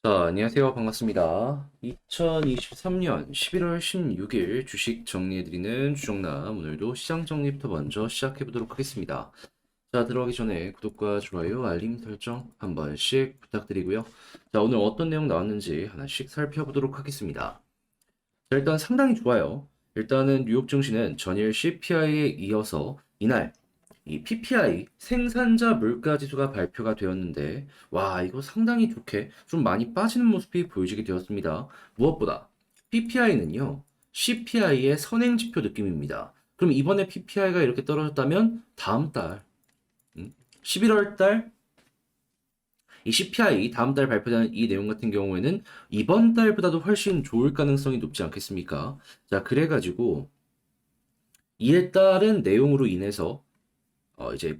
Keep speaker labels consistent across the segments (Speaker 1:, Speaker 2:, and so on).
Speaker 1: 자, 안녕하세요. 반갑습니다. 2023년 11월 16일 주식 정리해드리는 주정남. 오늘도 시장 정리부터 먼저 시작해보도록 하겠습니다. 자, 들어가기 전에 구독과 좋아요, 알림 설정 한 번씩 부탁드리고요. 자, 오늘 어떤 내용 나왔는지 하나씩 살펴보도록 하겠습니다. 자, 일단 상당히 좋아요. 일단은 뉴욕 증시는 전일 CPI에 이어서 이날 이 PPI 생산자 물가 지수가 발표가 되었는데 와 이거 상당히 좋게 좀 많이 빠지는 모습이 보여지게 되었습니다. 무엇보다 PPI는요 CPI의 선행 지표 느낌입니다. 그럼 이번에 PPI가 이렇게 떨어졌다면 다음 달 11월 달 이 CPI 다음 달 발표되는 이 내용 같은 경우에는 이번 달보다도 훨씬 좋을 가능성이 높지 않겠습니까? 자 그래가지고 이에 따른 내용으로 인해서 이제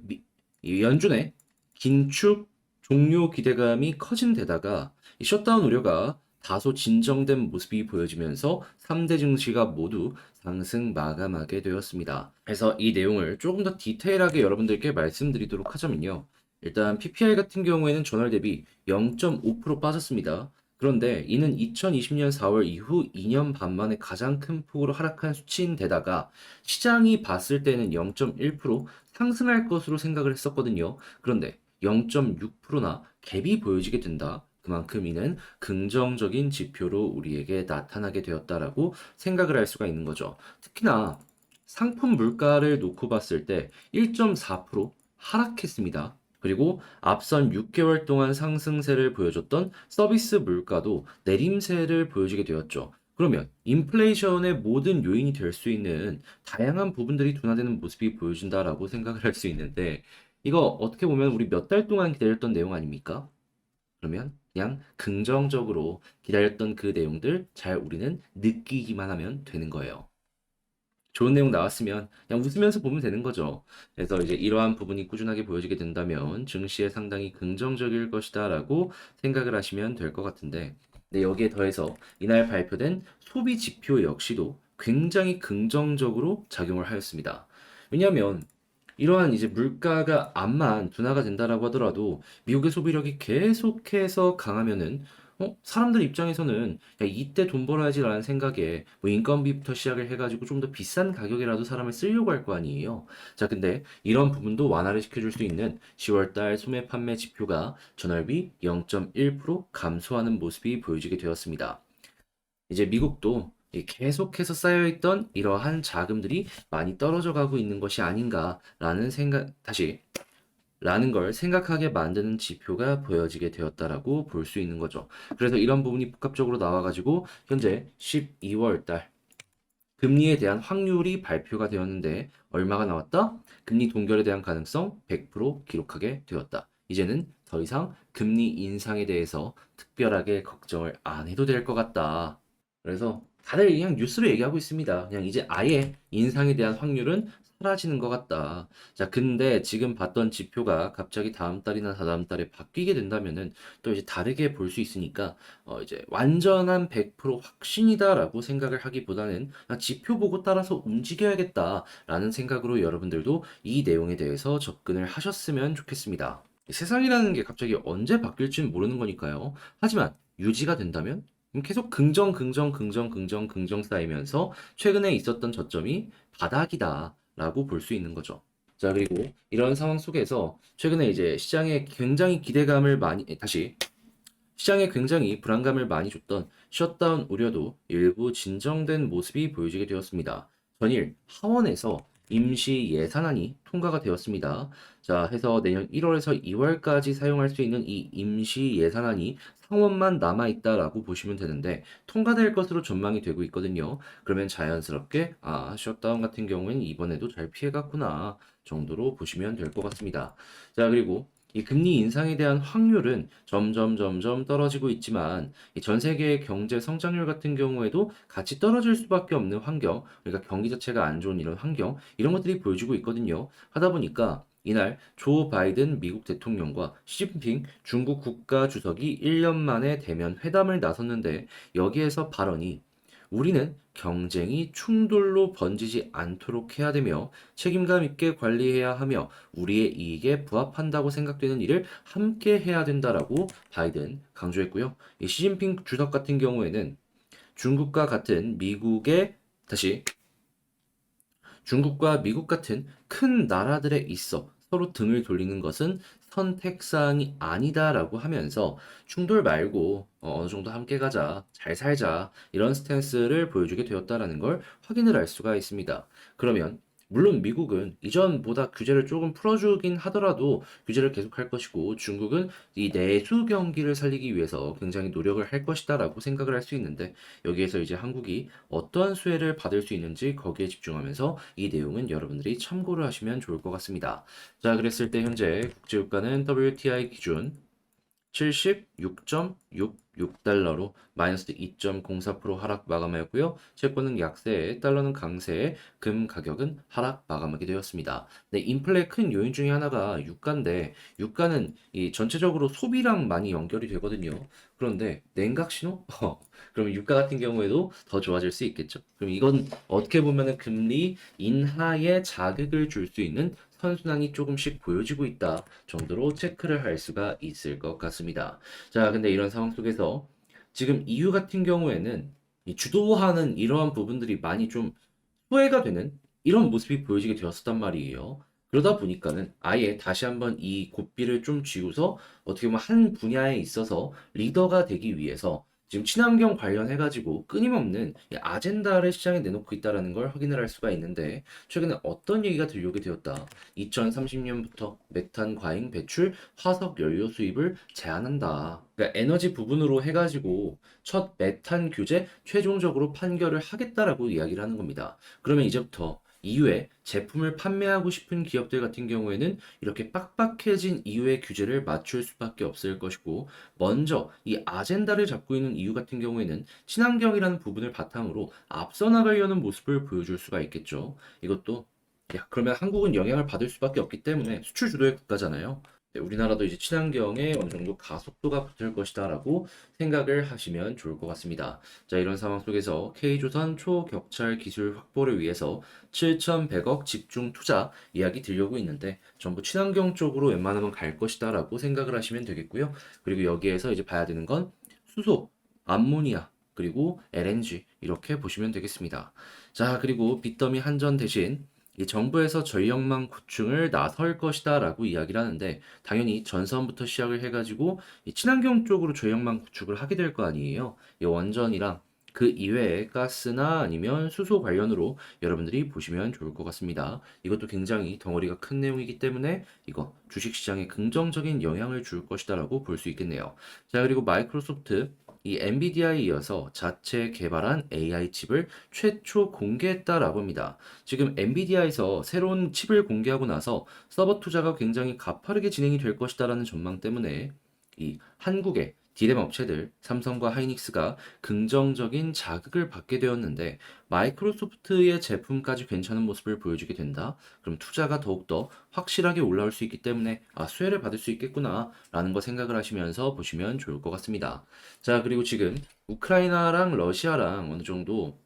Speaker 1: 이 연준의 긴축 종료 기대감이 커진 데다가 이 셧다운 우려가 다소 진정된 모습이 보여지면서 3대 증시가 모두 상승 마감하게 되었습니다. 그래서 이 내용을 조금 더 디테일하게 여러분들께 말씀드리도록 하자면요. 일단 PPI 같은 경우에는 전월 대비 0.5% 빠졌습니다. 그런데 이는 2020년 4월 이후 2년 반 만에 가장 큰 폭으로 하락한 수치인데다가 시장이 봤을 때는 0.1% 상승할 것으로 생각을 했었거든요. 그런데 0.6%나 갭이 보여지게 된다. 그만큼 이는 긍정적인 지표로 우리에게 나타나게 되었다라고 생각을 할 수가 있는 거죠. 특히나 상품 물가를 놓고 봤을 때 1.4% 하락했습니다. 그리고 앞선 6개월 동안 상승세를 보여줬던 서비스 물가도 내림세를 보여주게 되었죠. 그러면 인플레이션의 모든 요인이 될 수 있는 다양한 부분들이 둔화되는 모습이 보여진다라고 생각을 할 수 있는데 이거 어떻게 보면 우리 몇 달 동안 기다렸던 내용 아닙니까? 그러면 그냥 긍정적으로 기다렸던 그 내용들 잘 우리는 느끼기만 하면 되는 거예요. 좋은 내용 나왔으면 그냥 웃으면서 보면 되는 거죠. 그래서 이제 이러한 부분이 꾸준하게 보여지게 된다면 증시에 상당히 긍정적일 것이다라고 생각을 하시면 될 것 같은데, 근데 여기에 더해서 이날 발표된 소비 지표 역시도 굉장히 긍정적으로 작용을 하였습니다. 왜냐하면 이러한 이제 물가가 암만 둔화가 된다라고 하더라도 미국의 소비력이 계속해서 강하면은 사람들 입장에서는 야, 이때 돈 벌어야지라는 생각에 뭐 인건비부터 시작을 해가지고 좀 더 비싼 가격이라도 사람을 쓰려고 할 거 아니에요. 자, 근데 이런 부분도 완화를 시켜줄 수 있는 10월달 소매 판매 지표가 전월비 0.1% 감소하는 모습이 보여지게 되었습니다. 이제 미국도 이 계속해서 쌓여있던 이러한 자금들이 많이 떨어져 가고 있는 것이 아닌가라는 라는 걸 생각하게 만드는 지표가 보여지게 되었다라고 볼 수 있는 거죠. 그래서 이런 부분이 복합적으로 나와가지고 현재 12월 달 금리에 대한 확률이 발표가 되었는데 얼마가 나왔다? 금리 동결에 대한 가능성 100% 기록하게 되었다. 이제는 더 이상 금리 인상에 대해서 특별하게 걱정을 안 해도 될 것 같다. 그래서 다들 그냥 뉴스로 얘기하고 있습니다. 그냥 이제 아예 인상에 대한 확률은 사라지는 것 같다. 자, 근데 지금 봤던 지표가 갑자기 다음 달이나 다다음 달에 바뀌게 된다면은 또 이제 다르게 볼 수 있으니까 이제 완전한 100% 확신이다라고 생각을 하기보다는 지표 보고 따라서 움직여야겠다라는 생각으로 여러분들도 이 내용에 대해서 접근을 하셨으면 좋겠습니다. 세상이라는 게 갑자기 언제 바뀔지는 모르는 거니까요. 하지만 유지가 된다면 계속 긍정, 긍정, 긍정, 긍정, 긍정 쌓이면서 최근에 있었던 저점이 바닥이다라고 볼 수 있는 거죠. 자, 그리고 이런 상황 속에서 최근에 이제 시장에 굉장히 불안감을 많이 줬던 셧다운 우려도 일부 진정된 모습이 보여지게 되었습니다. 전일 하원에서 임시 예산안이 통과가 되었습니다. 자, 해서 내년 1월에서 2월까지 사용할 수 있는 이 임시 예산안이 상원만 남아있다라고 보시면 되는데 통과될 것으로 전망이 되고 있거든요. 그러면 자연스럽게 셧다운 같은 경우에는 이번에도 잘 피해갔구나 정도로 보시면 될 것 같습니다. 자, 그리고 이 금리 인상에 대한 확률은 점점 떨어지고 있지만 이전 세계의 경제 성장률 같은 경우에도 같이 떨어질 수밖에 없는 환경, 그러니까 경기 자체가 안 좋은 이런 환경, 이런 것들이 보여지고 있거든요. 하다 보니까 이날 조 바이든 미국 대통령과 시진핑 중국 국가 주석이 1년 만에 대면 회담을 나섰는데 여기에서 발언이 우리는 경쟁이 충돌로 번지지 않도록 해야 되며 책임감 있게 관리해야 하며 우리의 이익에 부합한다고 생각되는 일을 함께 해야 된다라고 바이든 강조했고요. 이 시진핑 주석 같은 경우에는 중국과 같은 미국의 다시 중국과 미국 같은 큰 나라들에 있어 서로 등을 돌리는 것은 선택사항이 아니다라고 하면서 충돌 말고 어느 정도 함께 가자, 잘 살자 이런 스탠스를 보여주게 되었다라는 걸 확인을 할 수가 있습니다. 그러면 물론 미국은 이전보다 규제를 조금 풀어주긴 하더라도 규제를 계속할 것이고 중국은 이 내수 경기를 살리기 위해서 굉장히 노력을 할 것이다라고 생각을 할 수 있는데 여기에서 이제 한국이 어떠한 수혜를 받을 수 있는지 거기에 집중하면서 이 내용은 여러분들이 참고를 하시면 좋을 것 같습니다. 자, 그랬을 때 현재 국제유가는 WTI 기준 76.66달러로 마이너스 2.04% 하락 마감하였고요. 채권은 약세, 달러는 강세, 금 가격은 하락 마감하게 되었습니다. 네, 인플레 큰 요인 중에 하나가 유가인데 유가는 이 전체적으로 소비랑 많이 연결이 되거든요. 그런데 냉각 신호? 그럼 유가 같은 경우에도 더 좋아질 수 있겠죠. 그럼 이건 어떻게 보면은 금리 인하에 자극을 줄 수 있는 선순환이 조금씩 보여지고 있다 정도로 체크를 할 수가 있을 것 같습니다. 자, 근데 이런 상황 속에서 지금 EU 같은 경우에는 이 주도하는 이러한 부분들이 많이 좀 소외가 되는 이런 모습이 보여지게 되었었단 말이에요. 그러다 보니까는 아예 다시 한번 이 고삐를 좀 쥐고서 어떻게 보면 한 분야에 있어서 리더가 되기 위해서 지금 친환경 관련해가지고 끊임없는 이 아젠다를 시장에 내놓고 있다는 걸 확인을 할 수가 있는데 최근에 어떤 얘기가 들려오게 되었다. 2030년부터 메탄 과잉 배출 화석 연료 수입을 제한한다. 그러니까 에너지 부분으로 해가지고 첫 메탄 규제 최종적으로 판결을 하겠다라고 이야기를 하는 겁니다. 그러면 이제부터 이후에 제품을 판매하고 싶은 기업들 같은 경우에는 이렇게 빡빡해진 이후의 규제를 맞출 수밖에 없을 것이고 먼저 이 아젠다를 잡고 있는 이유 같은 경우에는 친환경이라는 부분을 바탕으로 앞서 나가려는 모습을 보여줄 수가 있겠죠. 이것도 야, 그러면 한국은 영향을 받을 수밖에 없기 때문에 수출 주도의 국가잖아요. 네, 우리나라도 이제 친환경에 어느 정도 가속도가 붙을 것이다라고 생각을 하시면 좋을 것 같습니다. 자, 이런 상황 속에서 K조선 초격찰 기술 확보를 위해서 7,100억 집중 투자 이야기 드리려고 있는데 전부 친환경 쪽으로 웬만하면 갈 것이다라고 생각을 하시면 되겠고요. 그리고 여기에서 이제 봐야 되는 건 수소, 암모니아, 그리고 LNG 이렇게 보시면 되겠습니다. 자, 그리고 빚더미 한전 대신 이 정부에서 전력망 구축을 나설 것이다라고 이야기를 하는데 당연히 전선부터 시작을 해가지고 이 친환경 쪽으로 전력망 구축을 하게 될 거 아니에요. 이 원전이랑 그 이외에 가스나 아니면 수소 관련으로 여러분들이 보시면 좋을 것 같습니다. 이것도 굉장히 덩어리가 큰 내용이기 때문에 이거 주식시장에 긍정적인 영향을 줄 것이다라고 볼 수 있겠네요. 자, 그리고 마이크로소프트 이 엔비디아에 이어서 자체 개발한 AI 칩을 최초 공개했다라고 합니다. 지금 엔비디아에서 새로운 칩을 공개하고 나서 서버 투자가 굉장히 가파르게 진행이 될 것이다라는 전망 때문에 이 한국의 디램 업체들 삼성과 하이닉스가 긍정적인 자극을 받게 되었는데 마이크로소프트의 제품까지 괜찮은 모습을 보여주게 된다. 그럼 투자가 더욱더 확실하게 올라올 수 있기 때문에 수혜를 받을 수 있겠구나라는 거 생각을 하시면서 보시면 좋을 것 같습니다. 자, 그리고 지금 우크라이나랑 러시아랑 어느 정도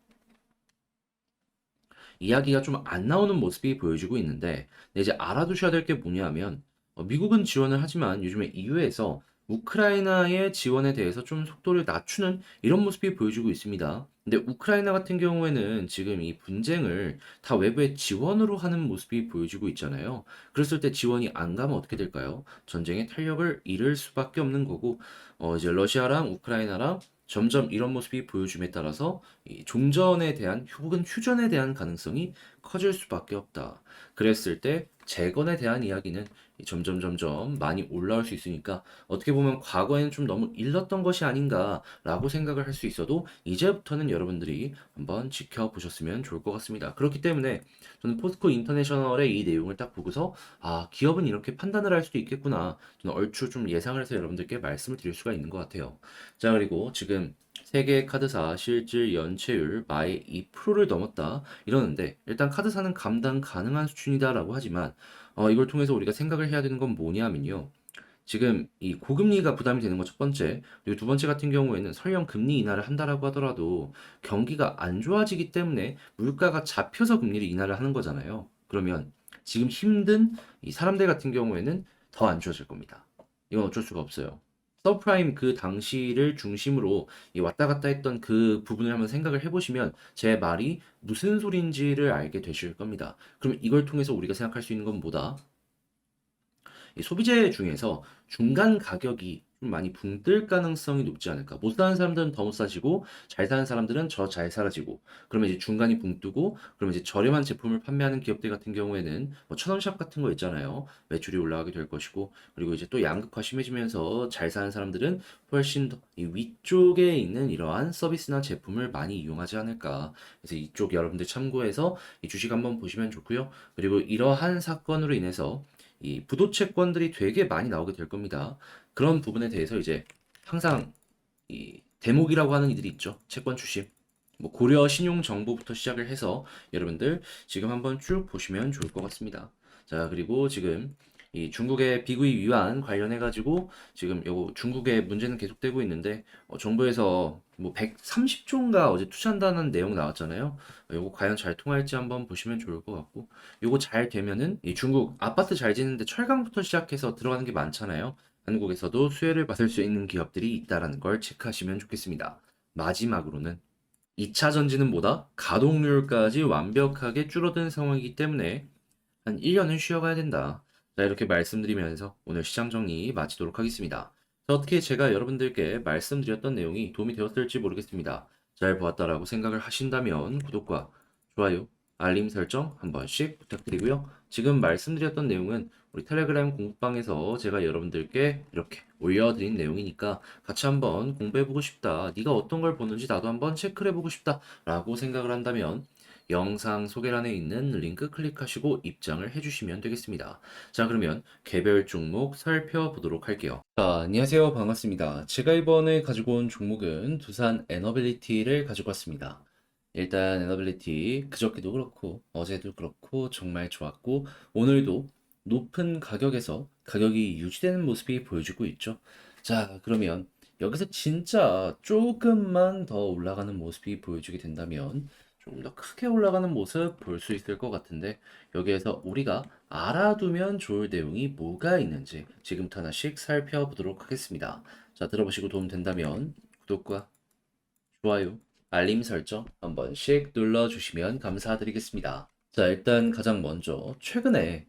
Speaker 1: 이야기가 좀 안 나오는 모습이 보여지고 있는데 이제 알아두셔야 될 게 뭐냐면 미국은 지원을 하지만 요즘에 EU에서 우크라이나의 지원에 대해서 좀 속도를 낮추는 이런 모습이 보여지고 있습니다. 근데 우크라이나 같은 경우에는 지금 이 분쟁을 다 외부의 지원으로 하는 모습이 보여지고 있잖아요. 그랬을 때 지원이 안 가면 어떻게 될까요? 전쟁의 탄력을 잃을 수밖에 없는 거고, 이제 러시아랑 우크라이나랑 점점 이런 모습이 보여줌에 따라서 이 종전에 대한 혹은 휴전에 대한 가능성이 커질 수밖에 없다. 그랬을 때 재건에 대한 이야기는 점점 많이 올라올 수 있으니까 어떻게 보면 과거에는 좀 너무 일렀던 것이 아닌가라고 생각을 할 수 있어도 이제부터는 여러분들이 한번 지켜보셨으면 좋을 것 같습니다. 그렇기 때문에 저는 포스코 인터내셔널의 이 내용을 딱 보고서 기업은 이렇게 판단을 할 수도 있겠구나. 저는 얼추 좀 예상을 해서 여러분들께 말씀을 드릴 수가 있는 것 같아요. 자, 그리고 지금 세계 카드사 실질 연체율 마의 2%를 넘었다 이러는데 일단 카드사는 감당 가능한 수준이다라고 하지만 이걸 통해서 우리가 생각을 해야 되는 건 뭐냐면요. 지금 이 고금리가 부담이 되는 거 첫 번째, 그리고 두 번째 같은 경우에는 설령 금리 인하를 한다라고 하더라도 경기가 안 좋아지기 때문에 물가가 잡혀서 금리를 인하를 하는 거잖아요. 그러면 지금 힘든 이 사람들 같은 경우에는 더 안 좋아질 겁니다. 이건 어쩔 수가 없어요. 서프라임 그 당시를 중심으로 이 왔다 갔다 했던 그 부분을 한번 생각을 해보시면 제 말이 무슨 소린지를 알게 되실 겁니다. 그럼 이걸 통해서 우리가 생각할 수 있는 건 뭐다? 이 소비재 중에서 중간 가격이 좀 많이 붕뜰 가능성이 높지 않을까. 못 사는 사람들은 더 못 사지고 잘 사는 사람들은 더 잘 사라지고 그러면 이제 중간이 붕 뜨고 그러면 이제 저렴한 제품을 판매하는 기업들 같은 경우에는 뭐 천원샵 같은 거 있잖아요. 매출이 올라가게 될 것이고 그리고 이제 또 양극화 심해지면서 잘 사는 사람들은 훨씬 더 이 위쪽에 있는 이러한 서비스나 제품을 많이 이용하지 않을까. 그래서 이쪽 여러분들 참고해서 이 주식 한번 보시면 좋고요. 그리고 이러한 사건으로 인해서 이 부도 채권들이 되게 많이 나오게 될 겁니다. 그런 부분에 대해서 이제 항상 이 대목이라고 하는 이들이 있죠. 채권 출신. 뭐 고려 신용 정보부터 시작을 해서 여러분들 지금 한번 쭉 보시면 좋을 것 같습니다. 자, 그리고 지금 이 중국의 비구이 위안 관련해 가지고 지금 요 중국의 문제는 계속되고 있는데 정부에서 뭐 130조인가 어제 투자한다는 내용 나왔잖아요. 요거 과연 잘 통할지 한번 보시면 좋을 것 같고 요거 잘 되면은 이 중국 아파트 잘 짓는데 철강부터 시작해서 들어가는 게 많잖아요. 한국에서도 수혜를 받을 수 있는 기업들이 있다라는 걸 체크하시면 좋겠습니다. 마지막으로는 2차 전지는 뭐다? 가동률까지 완벽하게 줄어든 상황이기 때문에 한 1년은 쉬어가야 된다. 자, 이렇게 말씀드리면서 오늘 시장 정리 마치도록 하겠습니다. 자, 어떻게 제가 여러분들께 말씀드렸던 내용이 도움이 되었을지 모르겠습니다. 잘 보았다라고 생각을 하신다면 구독과 좋아요, 알림 설정 한 번씩 부탁드리고요. 지금 말씀드렸던 내용은 우리 텔레그램 공부방에서 제가 여러분들께 이렇게 올려드린 내용이니까 같이 한번 공부해보고 싶다. 네가 어떤 걸 보는지 나도 한번 체크를 해보고 싶다. 라고 생각을 한다면 영상 소개란에 있는 링크 클릭하시고 입장을 해주시면 되겠습니다. 자, 그러면 개별 종목 살펴보도록 할게요. 자, 안녕하세요. 반갑습니다. 제가 이번에 가지고 온 종목은 두산 에너빌리티를 가지고 왔습니다. 일단 에너빌리티 그저께도 그렇고 어제도 그렇고 정말 좋았고 오늘도 높은 가격에서 가격이 유지되는 모습이 보여주고 있죠. 자, 그러면 여기서 진짜 조금만 더 올라가는 모습이 보여주게 된다면 좀 더 크게 올라가는 모습 볼 수 있을 것 같은데 여기에서 우리가 알아두면 좋을 내용이 뭐가 있는지 지금부터 하나씩 살펴보도록 하겠습니다. 자, 들어보시고 도움 된다면 구독과 좋아요, 알림 설정 한 번씩 눌러주시면 감사드리겠습니다. 자, 일단 가장 먼저 최근에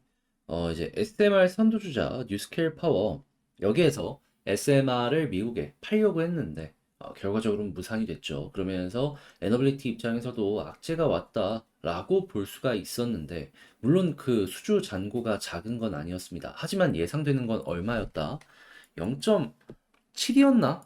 Speaker 1: 이제 SMR 선두주자 뉴스케일 파워 여기에서 SMR을 미국에 팔려고 했는데 결과적으로는 무산이 됐죠. 그러면서 에너빌리티 입장에서도 악재가 왔다라고 볼 수가 있었는데 물론 그 수주 잔고가 작은 건 아니었습니다. 하지만 예상되는 건 얼마였다? 0.7이었나?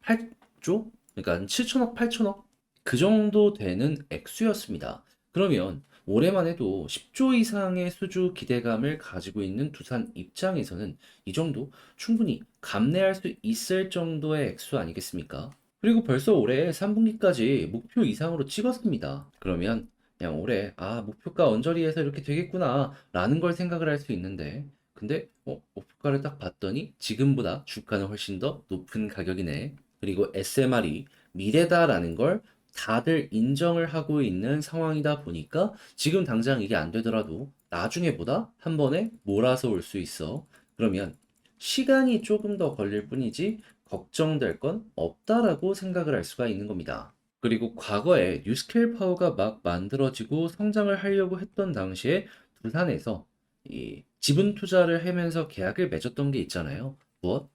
Speaker 1: 8조? 그러니까 7천억, 8천억? 그 정도 되는 액수였습니다. 그러면 올해만 해도 10조 이상의 수주 기대감을 가지고 있는 두산 입장에서는 이 정도 충분히 감내할 수 있을 정도의 액수 아니겠습니까? 그리고 벌써 올해 3분기까지 목표 이상으로 찍었습니다. 그러면 그냥 올해 목표가 언저리에서 이렇게 되겠구나 라는 걸 생각을 할 수 있는데 근데 목표가를 딱 봤더니 지금보다 주가는 훨씬 더 높은 가격이네. 그리고 SMR이 미래다라는 걸 다들 인정을 하고 있는 상황이다 보니까 지금 당장 이게 안 되더라도 나중에보다 한 번에 몰아서 올 수 있어. 그러면 시간이 조금 더 걸릴 뿐이지 걱정될 건 없다라고 생각을 할 수가 있는 겁니다. 그리고 과거에 뉴스케일 파워가 막 만들어지고 성장을 하려고 했던 당시에 두산에서 이 지분 투자를 하면서 계약을 맺었던 게 있잖아요. 무엇?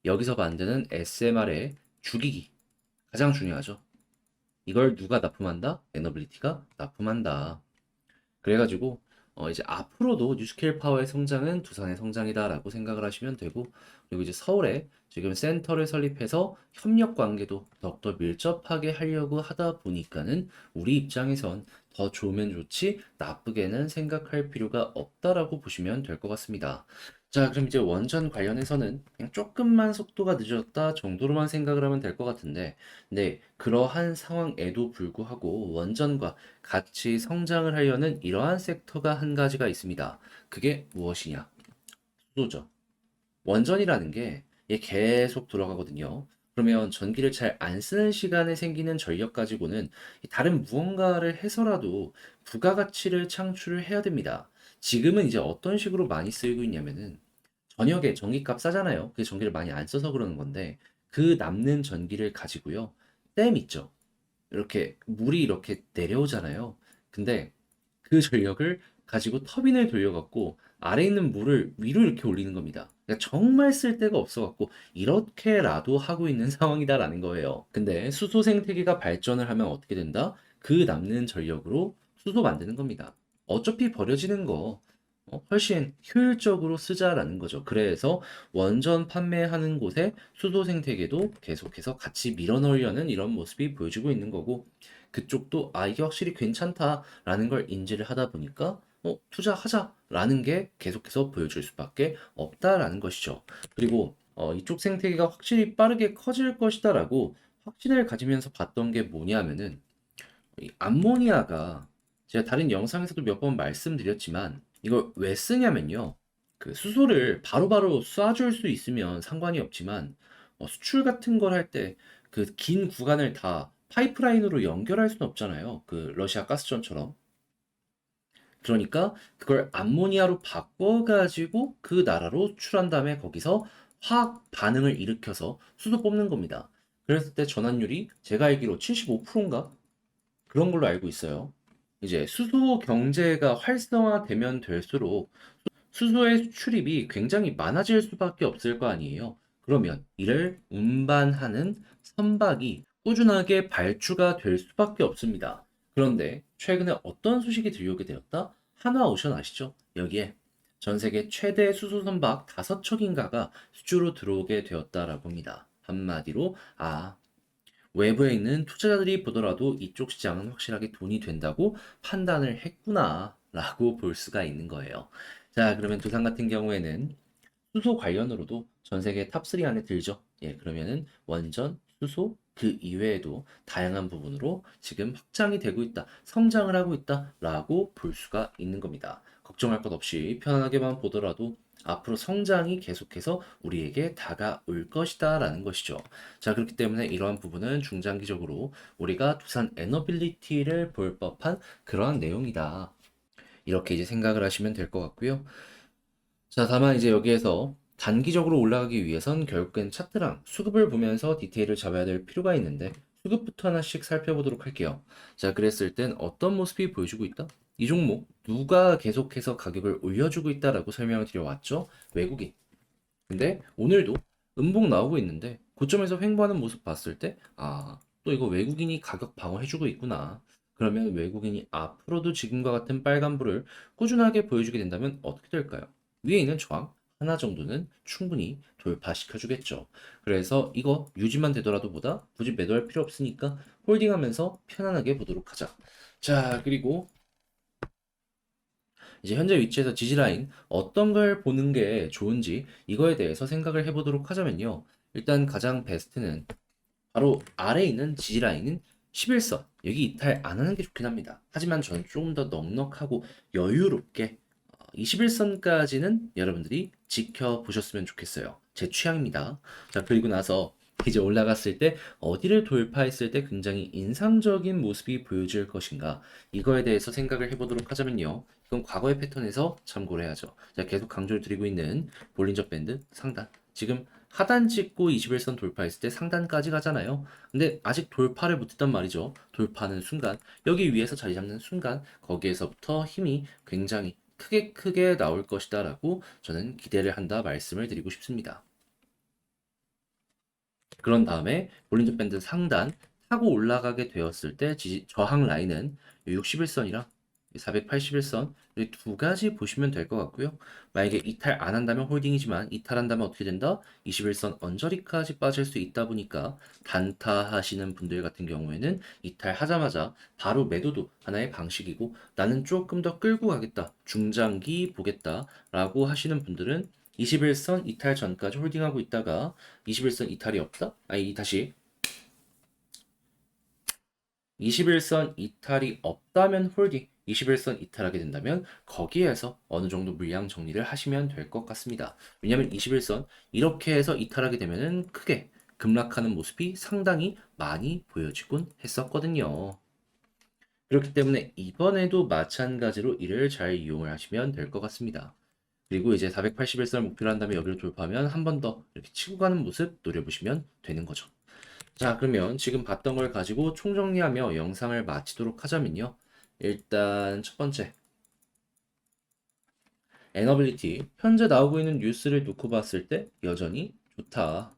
Speaker 1: 여기서 만드는 SMR의 주기기 가장 중요하죠. 이걸 누가 납품한다? 에너빌리티가 납품한다. 그래가지고 이제 앞으로도 뉴스케일 파워의 성장은 두산의 성장이다라고 생각을 하시면 되고 그리고 이제 서울에 지금 센터를 설립해서 협력 관계도 더욱더 밀접하게 하려고 하다 보니까는 우리 입장에선 더 좋으면 좋지 나쁘게는 생각할 필요가 없다라고 보시면 될 것 같습니다. 자, 그럼 이제 원전 관련해서는 그냥 조금만 속도가 늦어졌다 정도로만 생각을 하면 될 것 같은데, 네, 그러한 상황에도 불구하고 원전과 같이 성장을 하려는 이러한 섹터가 한 가지가 있습니다. 그게 무엇이냐? 수소죠. 원전이라는 게 이게 계속 돌아가거든요. 그러면 전기를 잘 안 쓰는 시간에 생기는 전력 가지고는 다른 무언가를 해서라도 부가가치를 창출을 해야 됩니다. 지금은 이제 어떤 식으로 많이 쓰이고 있냐면은 저녁에 전기값 싸잖아요. 그 전기를 많이 안 써서 그러는 건데 그 남는 전기를 가지고요. 댐 있죠. 이렇게 물이 이렇게 내려오잖아요. 근데 그 전력을 가지고 터빈을 돌려갖고 아래에 있는 물을 위로 이렇게 올리는 겁니다. 그러니까 정말 쓸 데가 없어갖고 이렇게라도 하고 있는 상황이다라는 거예요. 근데 수소 생태계가 발전을 하면 어떻게 된다? 그 남는 전력으로 수소 만드는 겁니다. 어차피 버려지는 거 훨씬 효율적으로 쓰자라는 거죠. 그래서 원전 판매하는 곳에 수소 생태계도 계속해서 같이 밀어넣으려는 이런 모습이 보여지고 있는 거고 그쪽도 아 이게 확실히 괜찮다라는 걸 인지를 하다 보니까 투자하자라는 게 계속해서 보여줄 수밖에 없다라는 것이죠. 그리고 이쪽 생태계가 확실히 빠르게 커질 것이다라고 확신을 가지면서 봤던 게 뭐냐면은 이 암모니아가 제가 다른 영상에서도 몇 번 말씀드렸지만 이걸 왜 쓰냐면요. 그 수소를 바로바로 쏴줄 수 있으면 상관이 없지만 수출 같은 걸 할 때 그 긴 구간을 다 파이프라인으로 연결할 수는 없잖아요. 그 러시아 가스전처럼. 그러니까 그걸 암모니아로 바꿔가지고 그 나라로 수출한 다음에 거기서 화학 반응을 일으켜서 수소 뽑는 겁니다. 그랬을 때 전환율이 제가 알기로 75%인가? 그런 걸로 알고 있어요. 이제 수소 경제가 활성화되면 될수록 수소의 출입이 굉장히 많아질 수밖에 없을 거 아니에요. 그러면 이를 운반하는 선박이 꾸준하게 발주가 될 수밖에 없습니다. 그런데 최근에 어떤 소식이 들려오게 되었다? 한화오션 아시죠? 여기에 전 세계 최대 수소 선박 5척인가가 수주로 들어오게 되었다라고 합니다. 한마디로 외부에 있는 투자자들이 보더라도 이쪽 시장은 확실하게 돈이 된다고 판단을 했구나라고 볼 수가 있는 거예요. 자, 그러면 두산 같은 경우에는 수소 관련으로도 전 세계 탑3 안에 들죠. 예, 그러면은 원전, 수소, 그 이외에도 다양한 부분으로 지금 확장이 되고 있다, 성장을 하고 있다라고 볼 수가 있는 겁니다. 걱정할 것 없이 편안하게만 보더라도 앞으로 성장이 계속해서 우리에게 다가올 것이다라는 것이죠. 자, 그렇기 때문에 이러한 부분은 중장기적으로 우리가 두산 에너빌리티를 볼 법한 그러한 내용이다. 이렇게 이제 생각을 하시면 될 것 같고요. 자, 다만 이제 여기에서 단기적으로 올라가기 위해선 결국엔 차트랑 수급을 보면서 디테일을 잡아야 될 필요가 있는데 수급부터 하나씩 살펴보도록 할게요. 자, 그랬을 땐 어떤 모습이 보여주고 있다? 이 종목 누가 계속해서 가격을 올려주고 있다라고 설명을 드려왔죠? 외국인. 근데 오늘도 음봉 나오고 있는데 고점에서 횡보하는 모습 봤을 때 또 이거 외국인이 가격 방어해주고 있구나. 그러면 외국인이 앞으로도 지금과 같은 빨간불을 꾸준하게 보여주게 된다면 어떻게 될까요? 위에 있는 저항 하나 정도는 충분히 돌파시켜주겠죠. 그래서 이거 유지만 되더라도 보다 굳이 매도할 필요 없으니까 홀딩하면서 편안하게 보도록 하자. 자, 그리고 이제 현재 위치에서 지지라인 어떤 걸 보는 게 좋은지 이거에 대해서 생각을 해보도록 하자면요. 일단 가장 베스트는 바로 아래에 있는 지지라인은 11선. 여기 이탈 안 하는 게 좋긴 합니다. 하지만 저는 조금 더 넉넉하고 여유롭게 21선까지는 여러분들이 지켜보셨으면 좋겠어요. 제 취향입니다. 자, 그리고 나서 이제 올라갔을 때 어디를 돌파했을 때 굉장히 인상적인 모습이 보여질 것인가 이거에 대해서 생각을 해보도록 하자면요. 이건 과거의 패턴에서 참고를 해야죠. 자, 계속 강조를 드리고 있는 볼린저 밴드 상단. 지금 하단 찍고 21선 돌파했을 때 상단까지 가잖아요. 근데 아직 돌파를 못했단 말이죠. 돌파하는 순간, 여기 위에서 자리 잡는 순간, 거기에서부터 힘이 굉장히 크게 나올 것이다라고 저는 기대를 한다 말씀을 드리고 싶습니다. 그런 다음에 볼린저 밴드 상단 타고 올라가게 되었을 때 저항 라인은 61선이랑 481선 이 두 가지 보시면 될 것 같고요. 만약에 이탈 안 한다면 홀딩이지만 이탈한다면 어떻게 된다? 21선 언저리까지 빠질 수 있다 보니까 단타 하시는 분들 같은 경우에는 이탈하자마자 바로 매도도 하나의 방식이고 나는 조금 더 끌고 가겠다. 중장기 보겠다라고 하시는 분들은 21선 이탈 전까지 홀딩하고 있다가 21선 이탈이 없다? 다시 21선 이탈이 없다면 홀딩, 21선 이탈하게 된다면 거기에서 어느 정도 물량 정리를 하시면 될 것 같습니다. 왜냐하면 21선 이렇게 해서 이탈하게 되면은 크게 급락하는 모습이 상당히 많이 보여지곤 했었거든요. 그렇기 때문에 이번에도 마찬가지로 이를 잘 이용을 하시면 될 것 같습니다. 그리고 이제 481선 목표로 한다면 여기를 돌파하면 한 번 더 이렇게 치고 가는 모습 노려보시면 되는 거죠. 자, 그러면 지금 봤던 걸 가지고 총정리하며 영상을 마치도록 하자면요. 일단 첫 번째, 에너빌리티. 현재 나오고 있는 뉴스를 놓고 봤을 때 여전히 좋다.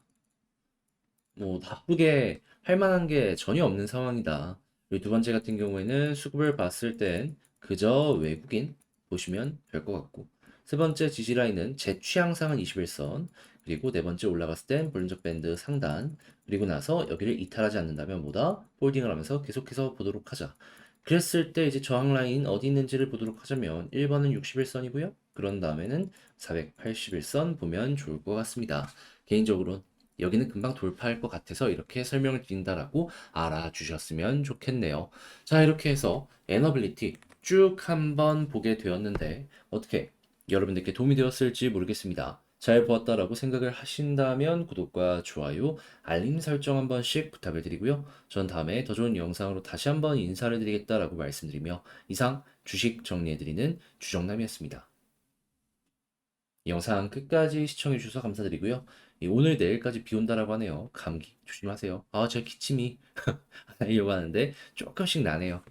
Speaker 1: 뭐 나쁘게 할 만한 게 전혀 없는 상황이다. 그리고 두 번째 같은 경우에는 수급을 봤을 땐 그저 외국인 보시면 될 것 같고, 세 번째 지지라인은 제 취향상은 21선, 그리고 네 번째 올라갔을 땐 볼린저 밴드 상단, 그리고 나서 여기를 이탈하지 않는다면 뭐다? 홀딩을 하면서 계속해서 보도록 하자. 그랬을 때 이제 저항 라인 어디 있는지를 보도록 하자면 1번은 61선이고요. 그런 다음에는 481선 보면 좋을 것 같습니다. 개인적으로 여기는 금방 돌파할 것 같아서 이렇게 설명을 드린다라고 알아주셨으면 좋겠네요. 자, 이렇게 해서 에너빌리티 쭉 한번 보게 되었는데 어떻게 여러분들께 도움이 되었을지 모르겠습니다. 잘 보았다라고 생각을 하신다면 구독과 좋아요, 알림 설정 한 번씩 부탁을 드리고요. 전 다음에 더 좋은 영상으로 다시 한번 인사를 드리겠다라고 말씀드리며 이상 주식 정리해드리는 주정남이었습니다. 영상 끝까지 시청해주셔서 감사드리고요. 오늘 내일까지 비 온다라고 하네요. 감기 조심하세요. 아, 제 기침이 하려고 하는데 조금씩 나네요.